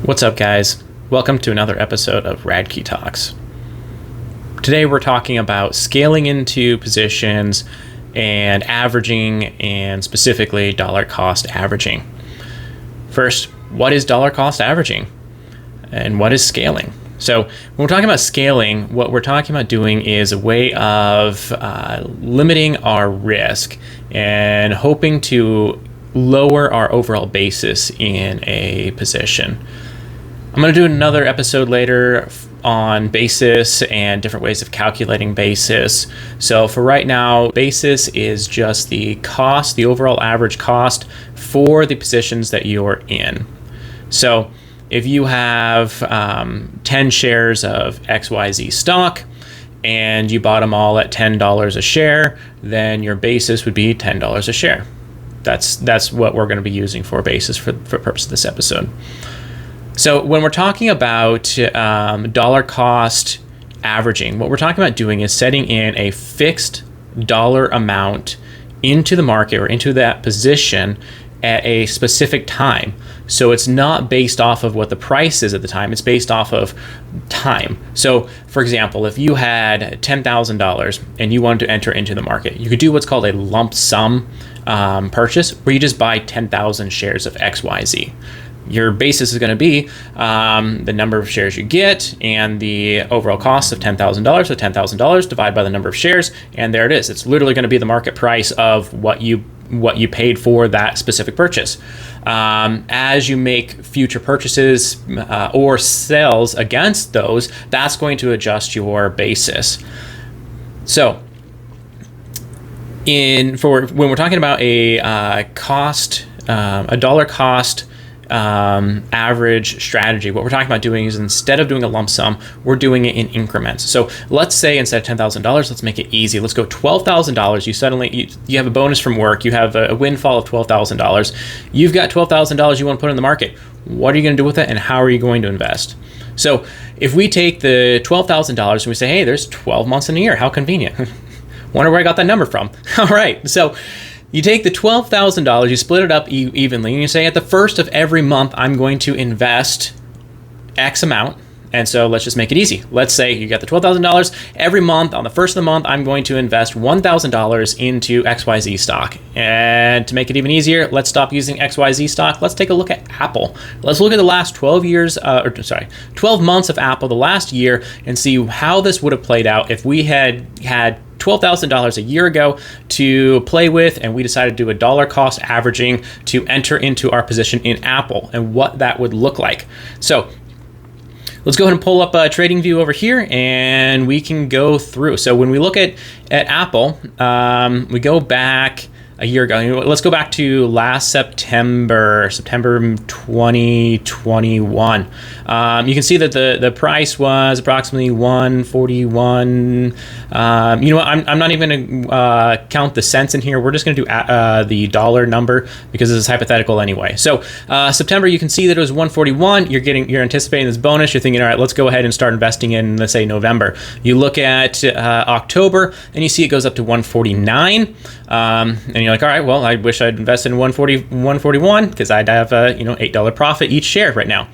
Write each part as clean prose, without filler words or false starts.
What's up, guys? Welcome to another episode of Rad Talks. Today we're talking about scaling into positions and averaging, and specifically dollar cost averaging. First, what is dollar cost averaging? And what is scaling? So when we're talking about scaling, what we're talking about doing is a way of limiting our risk and hoping to lower our overall basis in a position. I'm going to do another episode later on basis and different ways of calculating basis. So for right now, basis is just the cost, the overall average cost for the positions that you're in. So if you have 10 shares of XYZ stock and you bought them all at $10 a share, then your basis would be $10 a share. That's what we're going to be using for basis for purpose of this episode. So when we're talking about dollar cost averaging, what we're talking about doing is setting in a fixed dollar amount into the market or into that position at a specific time. So it's not based off of what the price is at the time, it's based off of time. So for example, if you had $10,000 and you wanted to enter into the market, you could do what's called a lump sum purchase, where you just buy 10,000 shares of XYZ. Your basis is going to be the number of shares you get and the overall cost of $10,000. So $10,000 divided by the number of shares, and there it is. It's literally going to be the market price of what you paid for that specific purchase. As you make future purchases or sales against those, that's going to adjust your basis. So when we're talking about a dollar cost average strategy, what we're talking about doing is, instead of doing a lump sum, we're doing it in increments. So let's say instead of $10,000, let's make it easy. Let's go $12,000. You have a bonus from work. You have a windfall of $12,000. You've got $12,000 you want to put in the market. What are you going to do with it, and how are you going to invest? So if we take the $12,000 and we say, hey, there's 12 months in a year. How convenient. Wonder where I got that number from. All right. So you take the $12,000, you split it up evenly, and you say at the first of every month, I'm going to invest X amount. And so let's just make it easy. Let's say you got the $12,000. Every month, on the first of the month, I'm going to invest $1,000 into XYZ stock. And to make it even easier, let's stop using XYZ stock. Let's take a look at Apple. Let's look at the last 12 months of Apple, the last year, and see how this would have played out if we had $12,000 a year ago to play with, and we decided to do a dollar cost averaging to enter into our position in Apple, and what that would look like. So let's go ahead and pull up a trading view over here, and we can go through. So when we look at Apple, we go back a year ago. Let's go back to last September 2021. You can see that the price was approximately 141. You know what? I'm not even going to count the cents in here. We're just going to do the dollar number because this is hypothetical anyway. So September, you can see that it was 141. You're anticipating this bonus. You're thinking, all right, let's go ahead and start investing in, let's say, November. You look at October, and you see it goes up to 149. And you're like, all right, well, I wish I'd invested in 141 because I'd have a $8 profit each share right now.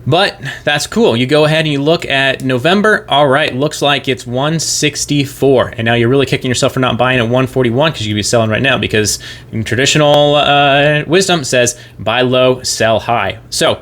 But that's cool. You go ahead and you look at November. All right, looks like it's 164. And now you're really kicking yourself for not buying at 141 because you'd be selling right now, because traditional wisdom says buy low, sell high. So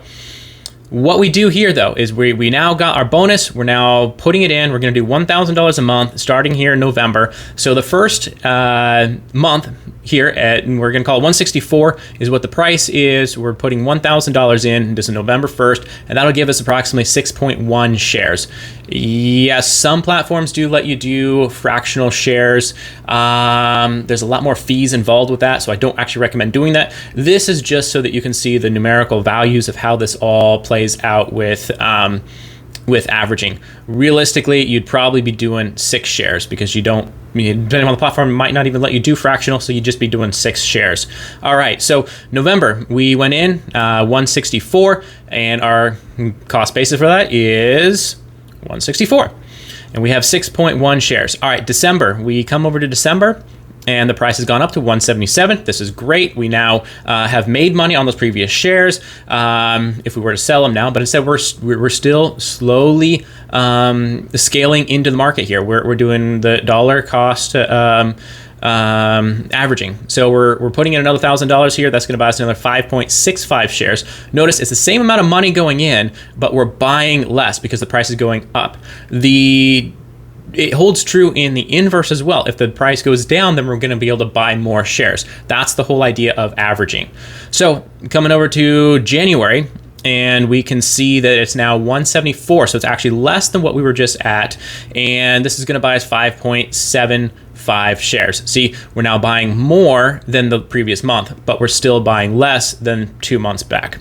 what we do here, though, is we now got our bonus. We're now putting it in. We're going to do $1,000 a month starting here in November. So the first month here, and we're going to call it 164 is what the price is. We're putting $1,000 in. This is November 1st, and that'll give us approximately 6.1 shares. Yes, some platforms do let you do fractional shares. There's a lot more fees involved with that, so I don't actually recommend doing that. This is just so that you can see the numerical values of how this all plays out with averaging. Realistically, you'd probably be doing 6 shares because depending on the platform, it might not even let you do fractional, so you'd just be doing 6 shares. All right, so November, we went in 164, and our cost basis for that is 164. And we have 6.1 shares. All right, December, we come over to December. and the price has gone up to 177. This is great. We now have made money on those previous shares if we were to sell them now, but instead we're still slowly scaling into the market here. We're doing the dollar cost averaging. So we're putting in another $1,000 here. That's going to buy us another 5.65 shares. Notice it's the same amount of money going in, but we're buying less because the price is going up. It holds true in the inverse as well. If the price goes down, then we're going to be able to buy more shares. That's the whole idea of averaging. So coming over to January, and we can see that it's now 174. So it's actually less than what we were just at. And this is going to buy us 5.75 shares. See, we're now buying more than the previous month, but we're still buying less than 2 months back.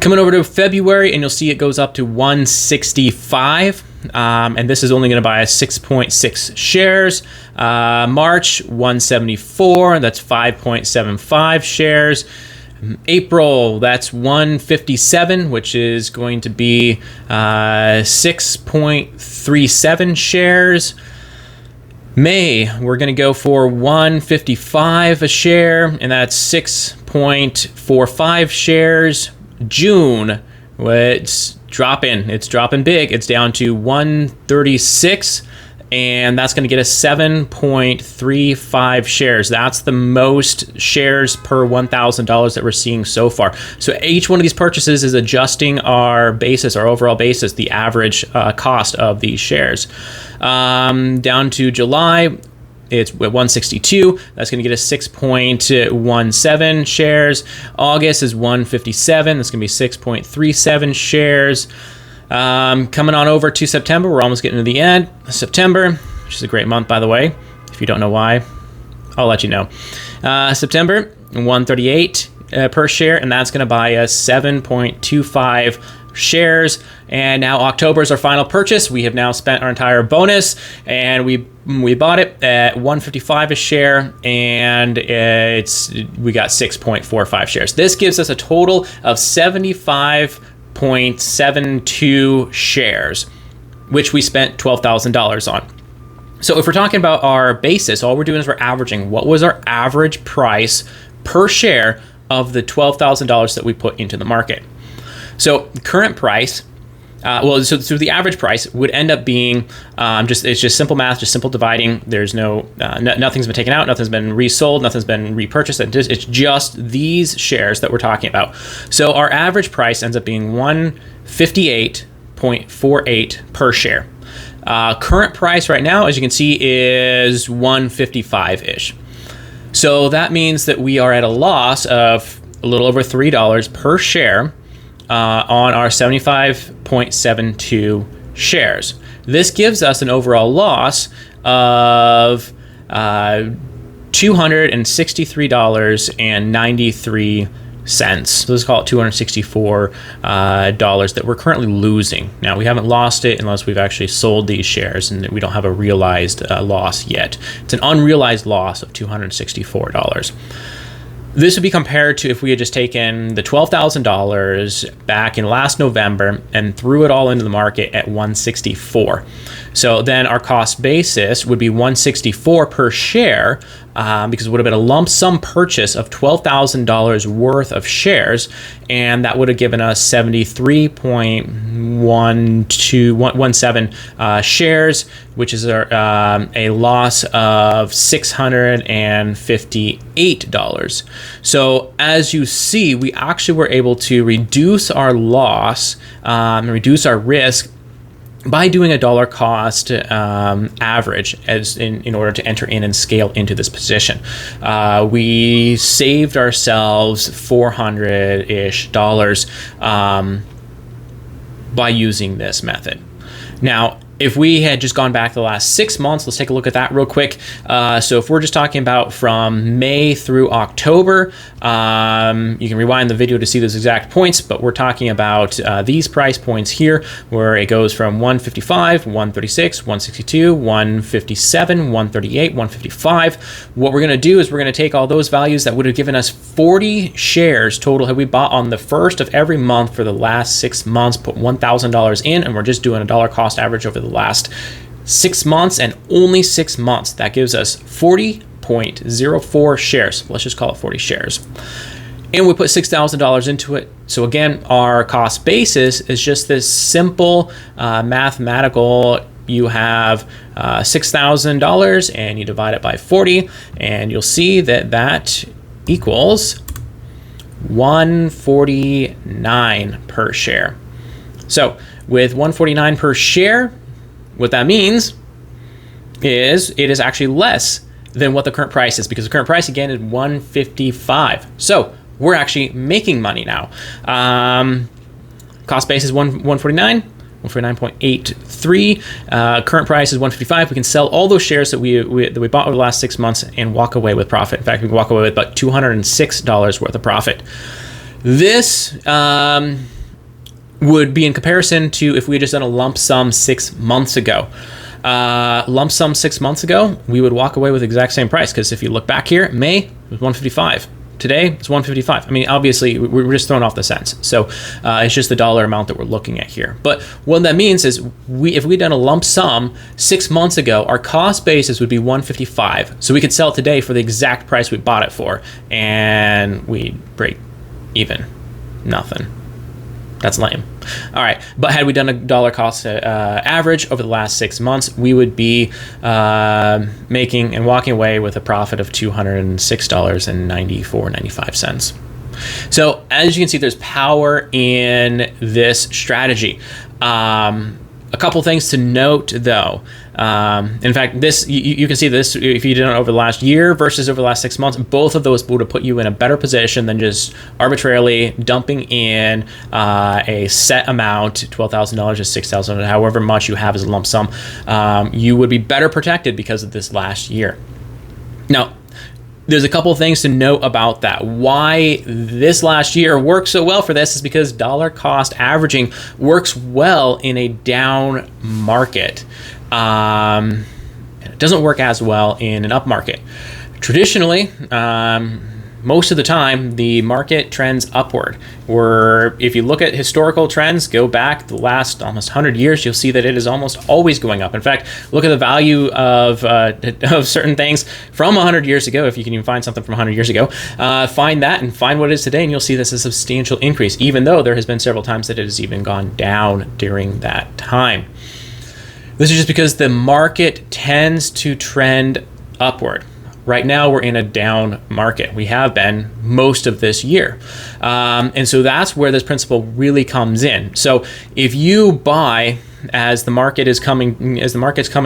Coming over to February, and you'll see it goes up to 165. And this is only going to buy us 6.6 shares. March, 174. That's 5.75 shares. April, that's 157, which is going to be 6.37 shares. May, we're going to go for 155 a share, and that's 6.45 shares. June, it's dropping big. It's down to 136, and that's going to get us 7.35 shares. That's the most shares per $1,000 that we're seeing so far. So each one of these purchases is adjusting our basis, our overall basis, the average cost of these shares. Down to July, it's at 162. That's going to get us 6.17 shares. August is 157. That's going to be 6.37 shares. Coming on over to September, we're almost getting to the end. September, which is a great month, by the way. If you don't know why, I'll let you know. September, 138 per share, and that's going to buy us 7.25 shares. And now October is our final purchase. We have now spent our entire bonus, and we bought it at 155 a share, and we got 6.45 shares. This gives us a total of 75.72 shares, which we spent $12,000 on. So if we're talking about our basis, all we're doing is we're averaging. What was our average price per share of the $12,000 that we put into the market? So current price, so the average price would end up being it's just simple math, just simple dividing. There's nothing's been taken out, nothing's been resold, nothing's been repurchased. It's just these shares that we're talking about. So our average price ends up being 158.48 per share. Current price right now, as you can see, is 155-ish. So that means that we are at a loss of a little over $3 per share on our 75.72 shares. This gives us an overall loss of $263.93. So let's call it $264 that we're currently losing. Now, we haven't lost it unless we've actually sold these shares, and we don't have a realized loss yet. It's an unrealized loss of $264. This would be compared to if we had just taken the $12,000 back in last November and threw it all into the market at 164. So then our cost basis would be 164 per share because it would have been a lump sum purchase of $12,000 worth of shares, and that would have given us 73.17 shares, which is a loss of $658. So as you see, we actually were able to reduce our loss and reduce our risk by doing a dollar cost average as in order to enter in and scale into this position. We saved ourselves $400-ish by using this method. Now, if we had just gone back the last 6 months, let's take a look at that real quick. So if we're just talking about from May through October, you can rewind the video to see those exact points, but we're talking about these price points here, where it goes from 155, 136, 162, 157, 138, 155. What we're going to do is we're going to take all those values that would have given us 40 shares total had we bought on the first of every month for the last 6 months, put $1,000 in, and we're just doing a dollar cost average over the last 6 months and only 6 months. That gives us 40 40.04 shares. Let's just call it 40 shares. And we put $6,000 into it. So again, our cost basis is just this simple mathematical. You have $6,000 and you divide it by 40, and you'll see that equals $149 per share. So with $149 per share, what that means is it is actually less than what the current price is, because the current price again is $155. So we're actually making money now. Cost base is $149. 149.83. Current price is $155. We can sell all those shares that we bought over the last 6 months and walk away with profit. In fact, we can walk away with about $206 worth of profit. This would be in comparison to if we had just done a lump sum 6 months ago. Lump sum 6 months ago, we would walk away with the exact same price, because if you look back here, May it was $155. Today, it's $155. I mean, obviously, we're just throwing off the cents. So it's just the dollar amount that we're looking at here. But what that means is if we'd done a lump sum 6 months ago, our cost basis would be $155. So we could sell it today for the exact price we bought it for, and we'd break even. Nothing. That's lame. All right, but had we done a dollar cost average over the last 6 months, we would be making and walking away with a profit of $206.95. So as you can see, there's power in this strategy. A couple things to note, though. In fact, this you can see this if you did it over the last year versus over the last 6 months. Both of those would have put you in a better position than just arbitrarily dumping in a set amount, $12,000 or $6,000, however much you have as a lump sum. You would be better protected because of this last year. Now, there's a couple of things to note about that. Why this last year worked so well for this is because dollar cost averaging works well in a down market. It doesn't work as well in an up market. Traditionally, most of the time, the market trends upward. Or if you look at historical trends, go back the last almost 100 years, you'll see that it is almost always going up. In fact, look at the value of certain things from 100 years ago. If you can even find something from 100 years ago, find that and find what it is today, and you'll see this is a substantial increase, even though there has been several times that it has even gone down during that time. This is just because the market tends to trend upward. Right now, we're in a down market. We have been most of this year. And so that's where this principle really comes in. So if you buy as the market's coming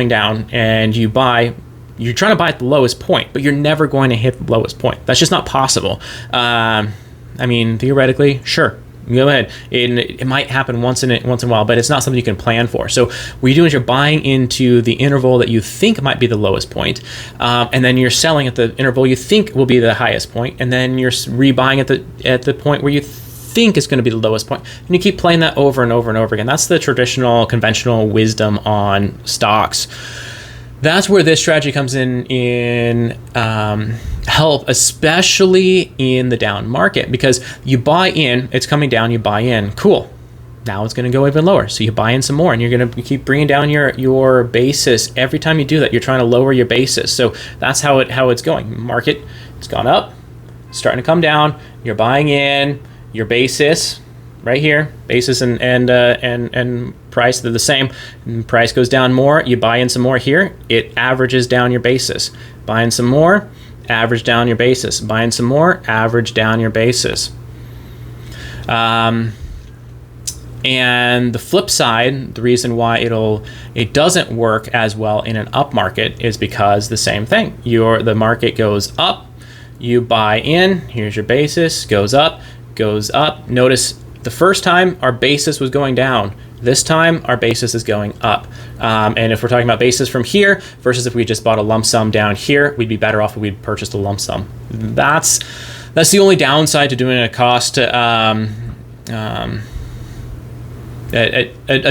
down, and you're trying to buy at the lowest point, but you're never going to hit the lowest point. That's just not possible. I mean, theoretically, sure. Go ahead. It might happen once in a while, but it's not something you can plan for. So what you do is you're buying into the interval that you think might be the lowest point, and then you're selling at the interval you think will be the highest point, and then you're rebuying at the point where you think is going to be the lowest point, and you keep playing that over and over and over again. That's the traditional, conventional wisdom on stocks. That's where this strategy comes in help, especially in the down market, because you buy in, it's coming down, you buy in, cool. Now it's going to go even lower. So you buy in some more, and you're going to keep bringing down your basis. Every time you do that, you're trying to lower your basis. So that's how it's going. Market, it's gone up, it's starting to come down. You're buying in your basis right here. Basis and price, they're the same. And price goes down more. You buy in some more here. It averages down your basis. Buy in some more, average down your basis. Buy in some more, average down your basis. And the flip side, the reason why it doesn't work as well in an up market is because the same thing. The market goes up, you buy in, here's your basis, goes up. Notice the first time our basis was going down. This time our basis is going up. And if we're talking about basis from here versus if we just bought a lump sum down here, we'd be better off if we'd purchased a lump sum. That's the only downside to doing a cost a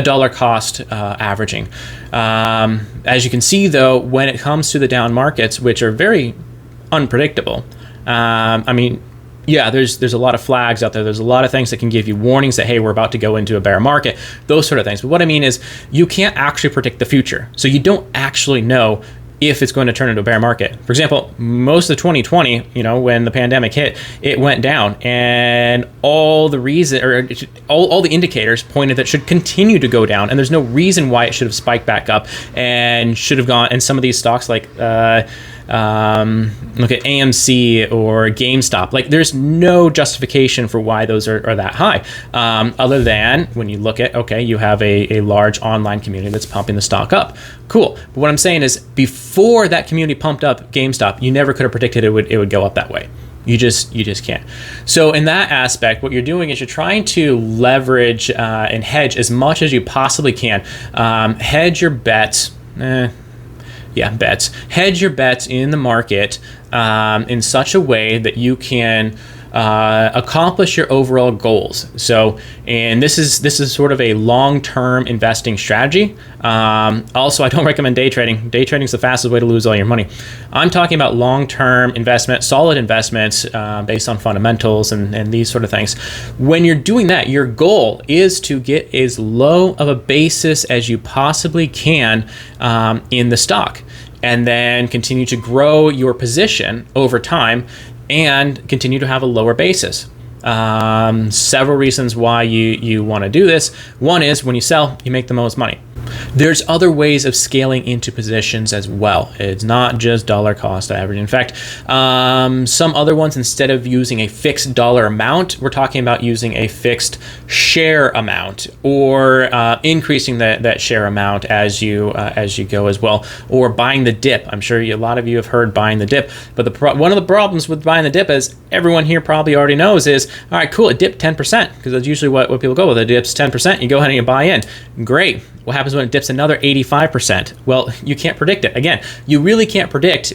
dollar cost averaging. As you can see, though, when it comes to the down markets, which are very unpredictable, there's a lot of flags out there. There's a lot of things that can give you warnings that, hey, we're about to go into a bear market, those sort of things. But what I mean is you can't actually predict the future. So you don't actually know if it's going to turn into a bear market. For example, most of 2020, when the pandemic hit, it went down, and all the indicators pointed that it should continue to go down, and there's no reason why it should have spiked back up and should have gone. And some of these stocks like look at AMC or GameStop. Like, there's no justification for why those are that high, other than when you look at, okay, you have a large online community that's pumping the stock up. Cool. But what I'm saying is, before that community pumped up GameStop, you never could have predicted it would go up that way. You just can't. So in that aspect, what you're doing is you're trying to leverage and hedge as much as you possibly can. Hedge your bets. Bets. Hedge your bets in the market in such a way that you can accomplish your overall goals. So, and this is sort of a long-term investing strategy. Also, I don't recommend day trading. Day trading is the fastest way to lose all your money. I'm talking about long-term investment, solid investments based on fundamentals and these sort of things. When you're doing that, your goal is to get as low of a basis as you possibly can in the stock, and then continue to grow your position over time and continue to have a lower basis. Several reasons why you want to do this. One is, when you sell, you make the most money. There's other ways of scaling into positions as well. It's not just dollar cost average. In fact, some other ones, instead of using a fixed dollar amount, we're talking about using a fixed share amount, or increasing that share amount as you go as well, or buying the dip. I'm sure a lot of you have heard buying the dip, but one of the problems with buying the dip, as everyone here probably already knows, is, all right, cool, it dipped 10%, because that's usually what people go with. It dips 10%, you go ahead and you buy in. Great. What happens when it dips another 85%? Well, you can't predict it. Again, you really can't predict,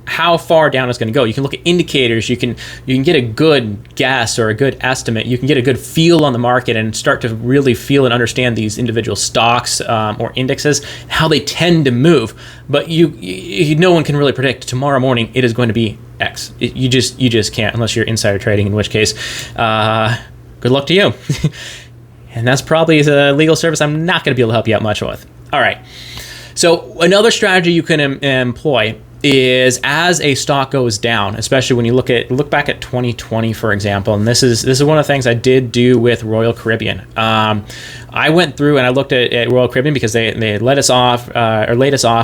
how far down it's going to go. You can look at indicators. You can get a good guess or a good estimate. You can get a good feel on the market and start to really feel and understand these individual stocks or indexes, how they tend to move. But no one can really predict tomorrow morning it is going to be X. You just can't, unless you're insider trading, in which case, good luck to you. And that's probably a legal service I'm not going to be able to help you out much with. All right. So another strategy you can employ is, as a stock goes down, especially when you look back at 2020, for example, and this is one of the things I did do with Royal Caribbean. I went through and I looked at Royal Caribbean because they laid us off,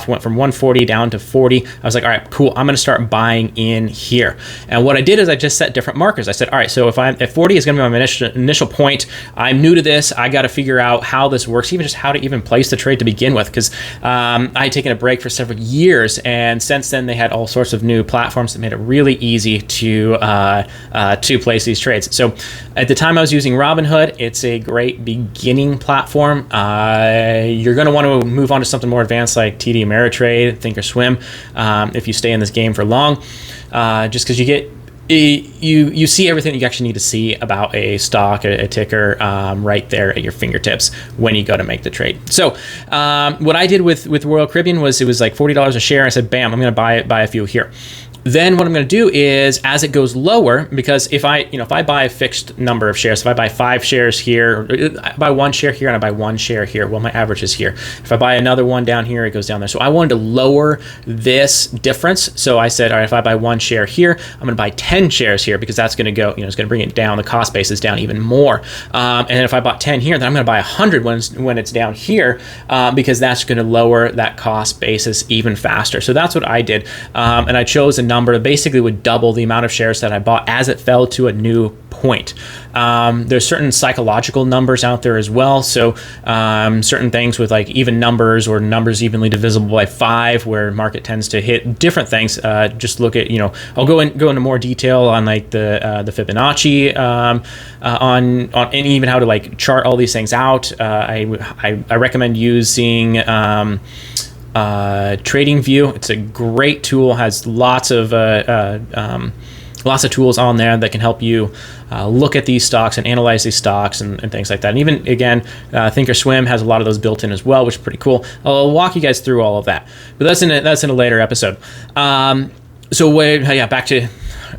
went from 140 down to 40. I was like, all right, cool, I'm going to start buying in here. And what I did is I just set different markers. I said, all right, so if 40 is going to be my initial point, I'm new to this. I got to figure out how this works, even just how to even place the trade to begin with, because I had taken a break for several years, and since then they had all sorts of new platforms that made it really easy to place these trades. So at the time I was using Robinhood. It's a great beginning platform. You're going to want to move on to something more advanced like TD Ameritrade, Thinkorswim, if you stay in this game for long, just because you see everything you actually need to see about a stock, a ticker, right there at your fingertips when you go to make the trade. So what I did with Royal Caribbean was, it was like $40 a share. I said, bam, I'm going to buy a few here. Then what I'm going to do is, as it goes lower, because if I buy a fixed number of shares, if I buy 5 shares here, I buy 1 share here, and I buy 1 share here, well, my average is here. If I buy another one down here, it goes down there. So I wanted to lower this difference. So I said, all right, if I buy 1 share here, I'm going to buy 10 shares here, because that's going to go, it's going to bring it down. The cost basis down even more. And then if I bought 10 here, then I'm going to buy 100 when it's down here, because that's going to lower that cost basis even faster. So that's what I did. And I chose a number that basically would double the amount of shares that I bought as it fell to a new point. There's certain psychological numbers out there as well. So certain things with like even numbers, or numbers evenly divisible by 5, where market tends to hit different things. Just look at, I'll go into more detail on like the Fibonacci, on and even how to like chart all these things out. I recommend using TradingView. It's a great tool, has lots of tools on there that can help you look at these stocks and analyze these stocks and things like that. And even, again, Thinkorswim has a lot of those built in as well, which is pretty cool. I'll walk you guys through all of that, but that's in a later episode. Back to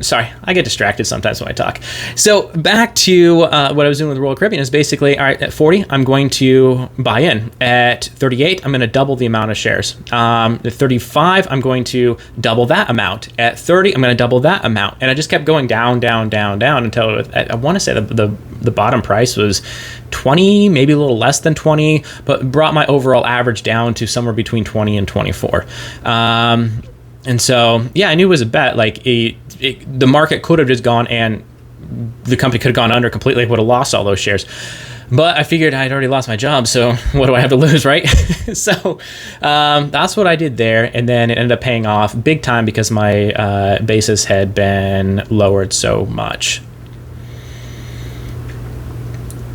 sorry, I get distracted sometimes when I talk. So back to what I was doing with Royal Caribbean is basically, all right, at 40, I'm going to buy in. At 38, I'm going to double the amount of shares. At 35, I'm going to double that amount. At 30, I'm going to double that amount. And I just kept going down, down, down, down until I want to say the bottom price was 20, maybe a little less than 20, but brought my overall average down to somewhere between 20 and 24. And so, yeah, I knew it was a bet. Like the market could have just gone and the company could have gone under completely, would have lost all those shares. But I figured I'd already lost my job, so what do I have to lose, right? So that's what I did there. And then it ended up paying off big time because my basis had been lowered so much.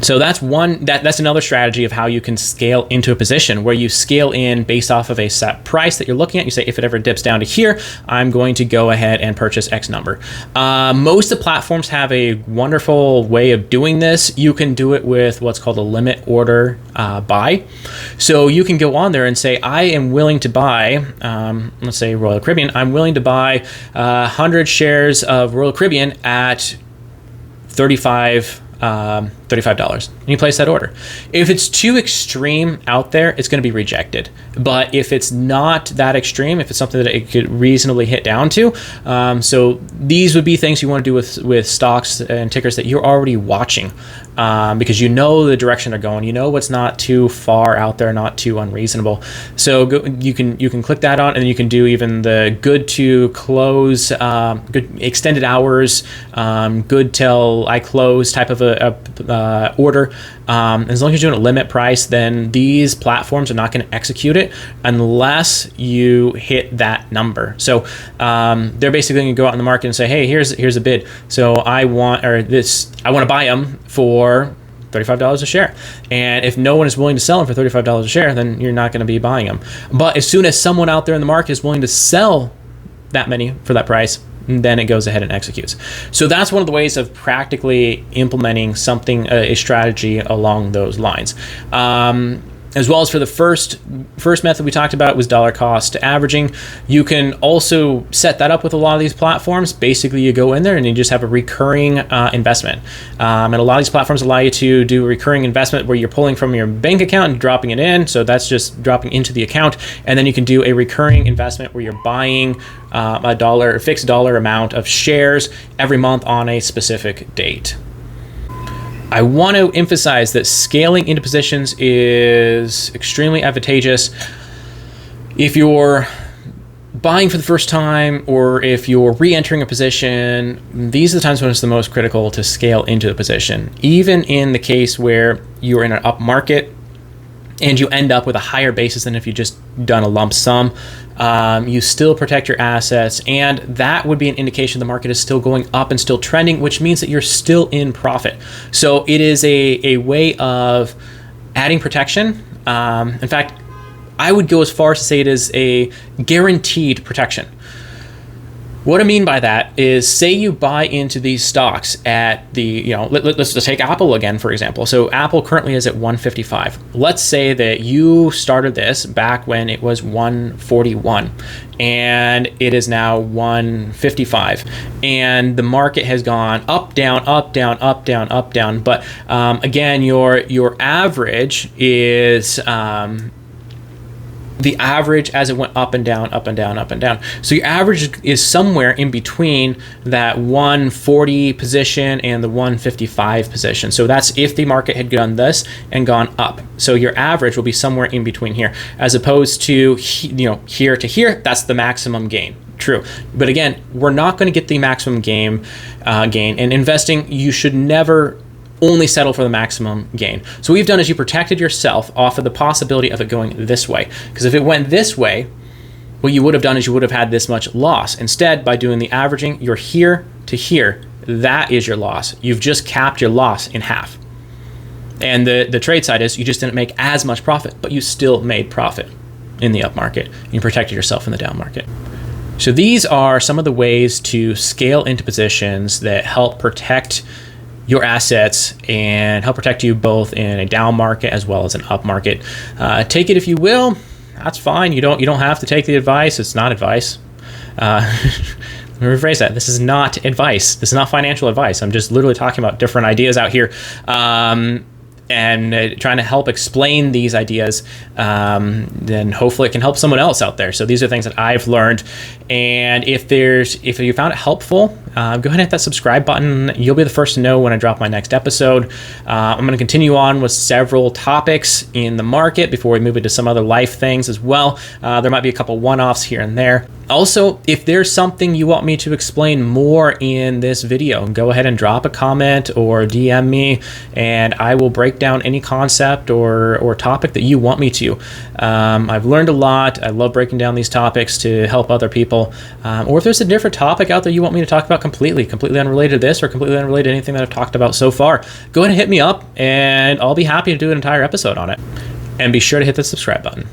So that's that's another strategy of how you can scale into a position where you scale in based off of a set price that you're looking at. You say, if it ever dips down to here, I'm going to go ahead and purchase X number. Most of the platforms have a wonderful way of doing this. You can do it with what's called a limit order buy. So you can go on there and say, I am willing to buy, let's say Royal Caribbean, I'm willing to buy 100 shares of Royal Caribbean at $35. And you place that order. If it's too extreme out there, it's going to be rejected. But if it's not that extreme, if it's something that it could reasonably hit down to, so these would be things you want to do with stocks and tickers that you're already watching, because you know the direction they're going. You know what's not too far out there, not too unreasonable. So you can click that on, and you can do even the good to close, good extended hours, good till I close type of a order. As long as you're doing a limit price, then these platforms are not going to execute it unless you hit that number. So they're basically going to go out in the market and say, hey, here's a bid. So I want to buy them for $35 a share. And if no one is willing to sell them for $35 a share, then you're not going to be buying them. But as soon as someone out there in the market is willing to sell that many for that price, then it goes ahead and executes. So that's one of the ways of practically implementing something, a strategy along those lines. As well as for the first method we talked about was dollar cost averaging. You can also set that up with a lot of these platforms. Basically, you go in there and you just have a recurring investment. And a lot of these platforms allow you to do a recurring investment where you're pulling from your bank account and dropping it in. So that's just dropping into the account. And then you can do a recurring investment where you're buying a fixed dollar amount of shares every month on a specific date. I want to emphasize that scaling into positions is extremely advantageous if you're buying for the first time or if you're re-entering a position. These are the times when it's the most critical to scale into a position. Even in the case where you're in an up market and you end up with a higher basis than if you just done a lump sum, you still protect your assets, and that would be an indication the market is still going up and still trending, which means that you're still in profit. So it is a way of adding protection. In fact, I would go as far as to say it is a guaranteed protection. What I mean by that is, say you buy into these stocks at let's just take Apple again, for example. So Apple currently is at 155. Let's say that you started this back when it was 141 and it is now 155. And the market has gone up, down, up, down, up, down, up, down. But again, your average is the average as it went up and down, up and down, up and down. So your average is somewhere in between that 140 position and the 155 position. So that's if the market had done this and gone up. So your average will be somewhere in between here, as opposed to here to here. That's the maximum gain. True. But again, we're not going to get the maximum gain. And investing, you should never only settle for the maximum gain. So what you've done is you protected yourself off of the possibility of it going this way. Because if it went this way, what you would have done is you would have had this much loss. Instead, by doing the averaging, you're here to here. That is your loss. You've just capped your loss in half. And the trade side is you just didn't make as much profit, but you still made profit in the up market. You protected yourself in the down market. So these are some of the ways to scale into positions that help protect your assets and help protect you both in a down market as well as an up market. Take it if you will. That's fine. You don't have to take the advice. It's not advice. rephrase that. This is not advice. This is not financial advice. I'm just literally talking about different ideas out here. And trying to help explain these ideas, then hopefully it can help someone else out there. So these are things that I've learned. And if you found it helpful, go ahead and hit that subscribe button. You'll be the first to know when I drop my next episode. I'm going to continue on with several topics in the market before we move into some other life things as well. There might be a couple one-offs here and there. Also, if there's something you want me to explain more in this video, go ahead and drop a comment or DM me, and I will break down any concept or topic that you want me to. I've learned a lot. I love breaking down these topics to help other people. Or if there's a different topic out there you want me to talk about completely unrelated to this or completely unrelated to anything that I've talked about so far, go ahead and hit me up, and I'll be happy to do an entire episode on it. And be sure to hit the subscribe button.